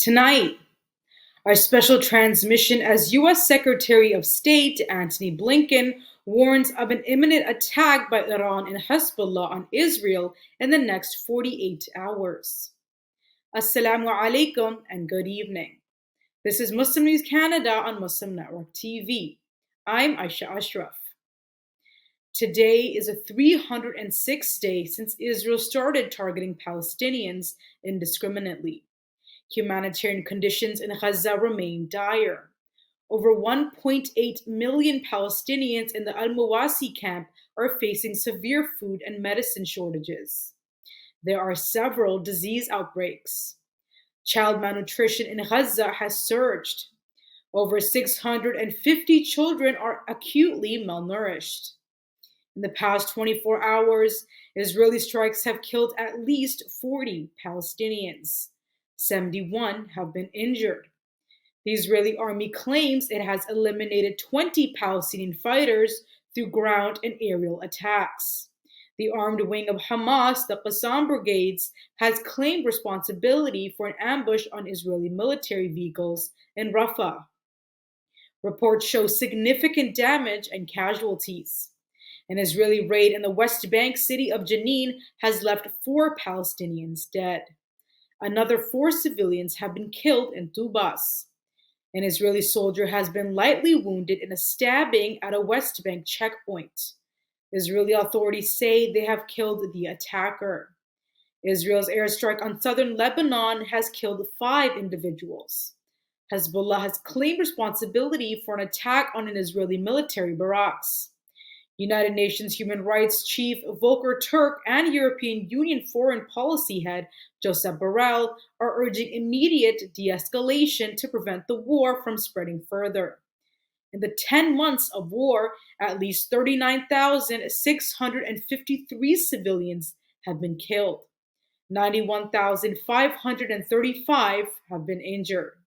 Tonight, our special transmission as U.S. Secretary of State Antony Blinken warns of an imminent attack by Iran and Hezbollah on Israel in the next 48 hours. Assalamu alaikum and good evening. This is Muslim News Canada on Muslim Network TV. I'm Aisha Ashraf. Today is a 306th day since Israel started targeting Palestinians indiscriminately. Humanitarian conditions in Gaza remain dire. Over 1.8 million Palestinians in the Al-Mawasi camp are facing severe food and medicine shortages. There are several disease outbreaks. Child malnutrition in Gaza has surged. Over 650 children are acutely malnourished. In the past 24 hours, Israeli strikes have killed at least 40 Palestinians. 71 have been injured. The Israeli army claims it has eliminated 20 Palestinian fighters through ground and aerial attacks. The armed wing of Hamas, the Qassam Brigades, has claimed responsibility for an ambush on Israeli military vehicles in Rafah. Reports show significant damage and casualties. An Israeli raid in the West Bank city of Jenin has left 4 Palestinians dead. Another 4 civilians have been killed in Tubas. An Israeli soldier has been lightly wounded in a stabbing at a West Bank checkpoint. Israeli authorities say they have killed the attacker. Israel's airstrike on southern Lebanon has killed 5 individuals. Hezbollah has claimed responsibility for an attack on an Israeli military barracks. United Nations Human Rights Chief Volker Turk and European Union Foreign Policy Head Josep Borrell are urging immediate de-escalation to prevent the war from spreading further. In the 10 months of war, at least 39,653 civilians have been killed. 91,535 have been injured.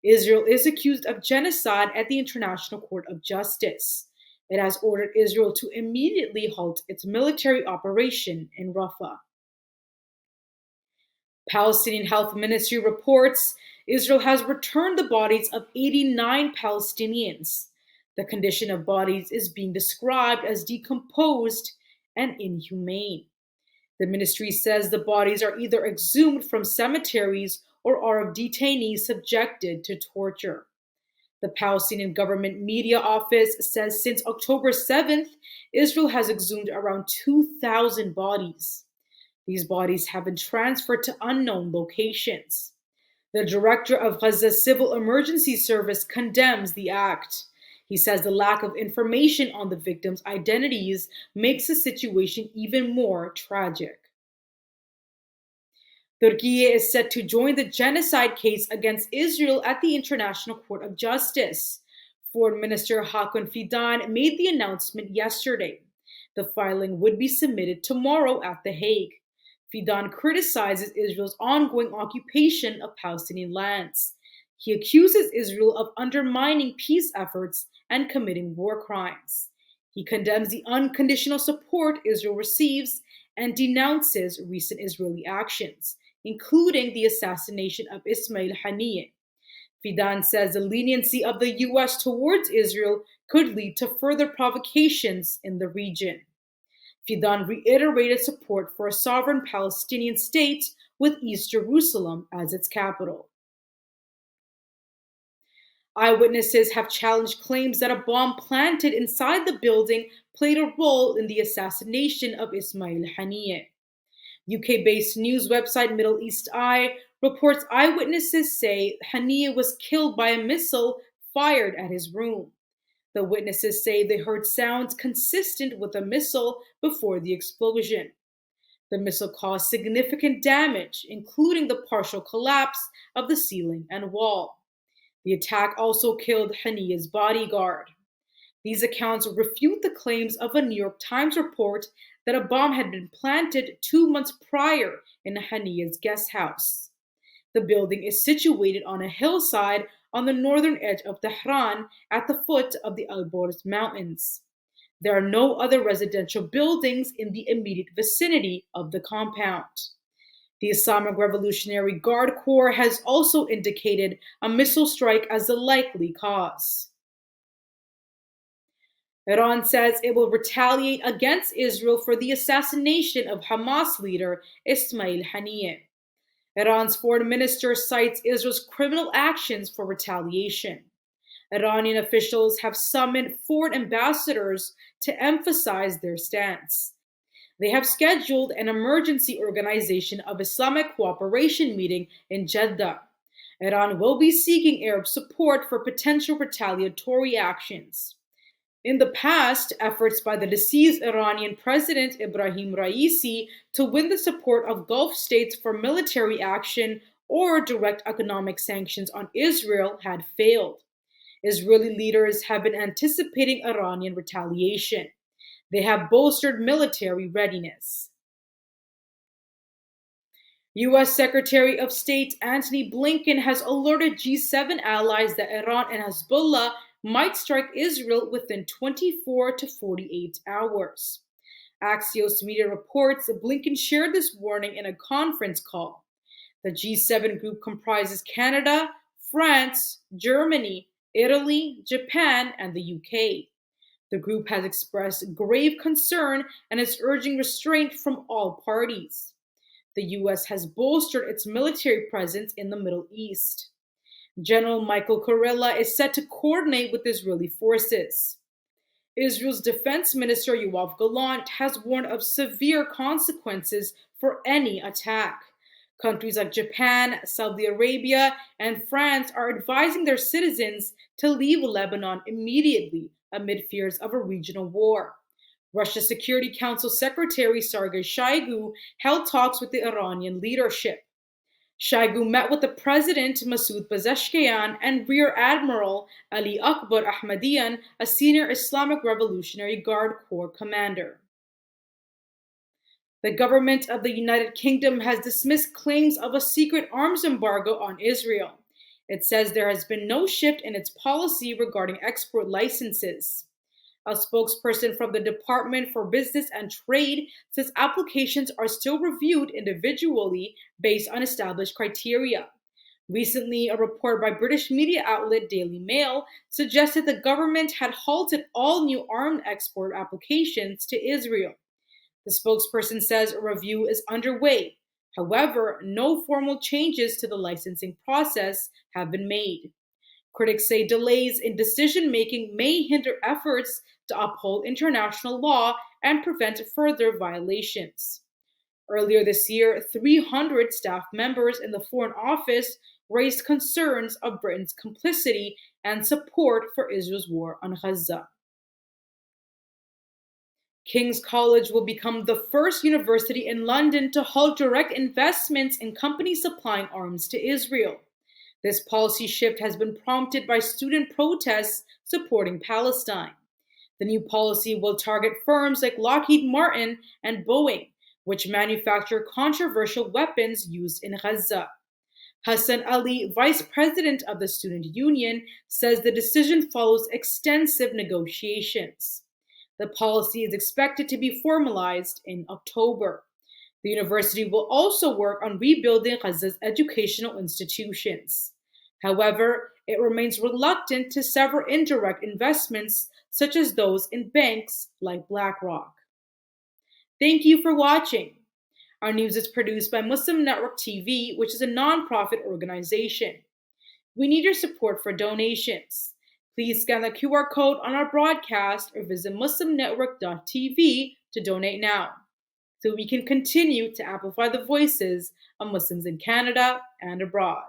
Israel is accused of genocide at the International Court of Justice. It has ordered Israel to immediately halt its military operation in Rafah. Palestinian Health Ministry reports Israel has returned the bodies of 89 Palestinians. The condition of bodies is being described as decomposed and inhumane. The ministry says the bodies are either exhumed from cemeteries or are of detainees subjected to torture. The Palestinian government media office says since October 7th, Israel has exhumed around 2,000 bodies. These bodies have been transferred to unknown locations. The director of Gaza's Civil Emergency Service condemns the act. He says the lack of information on the victims' identities makes the situation even more tragic. Turkiye is set to join the genocide case against Israel at the International Court of Justice. Foreign Minister Hakan Fidan made the announcement yesterday. The filing would be submitted tomorrow at The Hague. Fidan criticizes Israel's ongoing occupation of Palestinian lands. He accuses Israel of undermining peace efforts and committing war crimes. He condemns the unconditional support Israel receives and denounces recent Israeli actions, including the assassination of Haniyeh. Fidan says the leniency of the U.S. towards Israel could lead to further provocations in the region. Fidan reiterated support for a sovereign Palestinian state with East Jerusalem as its capital. Eyewitnesses have challenged claims that a bomb planted inside the building played a role in the assassination of Haniyeh. UK-based news website Middle East Eye reports eyewitnesses say Haniyeh was killed by a missile fired at his room. The witnesses say they heard sounds consistent with a missile before the explosion. The missile caused significant damage, including the partial collapse of the ceiling and wall. The attack also killed Haniyeh's bodyguard. These accounts refute the claims of a New York Times report that a bomb had been planted 2 months prior in Haniyeh's guest house. The building is situated on a hillside on the northern edge of Tehran at the foot of the Alborz Mountains. There are no other residential buildings in the immediate vicinity of the compound. The Islamic Revolutionary Guard Corps has also indicated a missile strike as a likely cause. Iran says it will retaliate against Israel for the assassination of Hamas leader Ismail Haniyeh. Iran's foreign minister cites Israel's criminal actions for retaliation. Iranian officials have summoned foreign ambassadors to emphasize their stance. They have scheduled an emergency Organization of Islamic Cooperation meeting in Jeddah. Iran will be seeking Arab support for potential retaliatory actions. In the past, efforts by the deceased Iranian President Ibrahim Raisi to win the support of Gulf states for military action or direct economic sanctions on Israel had failed. Israeli leaders have been anticipating Iranian retaliation. They have bolstered military readiness. U.S. Secretary of State Antony Blinken has alerted G7 allies that Iran and Hezbollah might strike Israel within 24 to 48 hours. Axios Media reports Blinken shared this warning in a conference call. The G7 group comprises Canada, France, Germany, Italy, Japan, and the UK. The group has expressed grave concern and is urging restraint from all parties. The U.S. has bolstered its military presence in the Middle East. General Michael Kurilla is set to coordinate with Israeli forces. Israel's Defense Minister Yoav Gallant has warned of severe consequences for any attack. Countries like Japan, Saudi Arabia, and France are advising their citizens to leave Lebanon immediately amid fears of a regional war. Russia's Security Council Secretary Sergei Shoigu held talks with the Iranian leadership. Shoigu met with the President Masoud Pezeshkian and Rear Admiral Ali Akbar Ahmadian, a senior Islamic Revolutionary Guard Corps commander. The government of the United Kingdom has dismissed claims of a secret arms embargo on Israel. It says there has been no shift in its policy regarding export licenses. A spokesperson from the Department for Business and Trade says applications are still reviewed individually based on established criteria. Recently, a report by British media outlet Daily Mail suggested the government had halted all new arms export applications to Israel. The spokesperson says a review is underway. However, no formal changes to the licensing process have been made. Critics say delays in decision-making may hinder efforts to uphold international law and prevent further violations. Earlier this year, 300 staff members in the Foreign Office raised concerns of Britain's complicity and support for Israel's war on Gaza. King's College will become the first university in London to halt direct investments in companies supplying arms to Israel. This policy shift has been prompted by student protests supporting Palestine. The new policy will target firms like Lockheed Martin and Boeing, which manufacture controversial weapons used in Gaza. Hassan Ali, vice president of the student union, says the decision follows extensive negotiations. The policy is expected to be formalized in October. The university will also work on rebuilding Gaza's educational institutions. However, it remains reluctant to sever indirect investments such as those in banks like BlackRock. Thank you for watching. Our news is produced by Muslim Network TV, which is a nonprofit organization. We need your support for donations. Please scan the QR code on our broadcast or visit muslimnetwork.tv to donate now, so we can continue to amplify the voices of Muslims in Canada and abroad.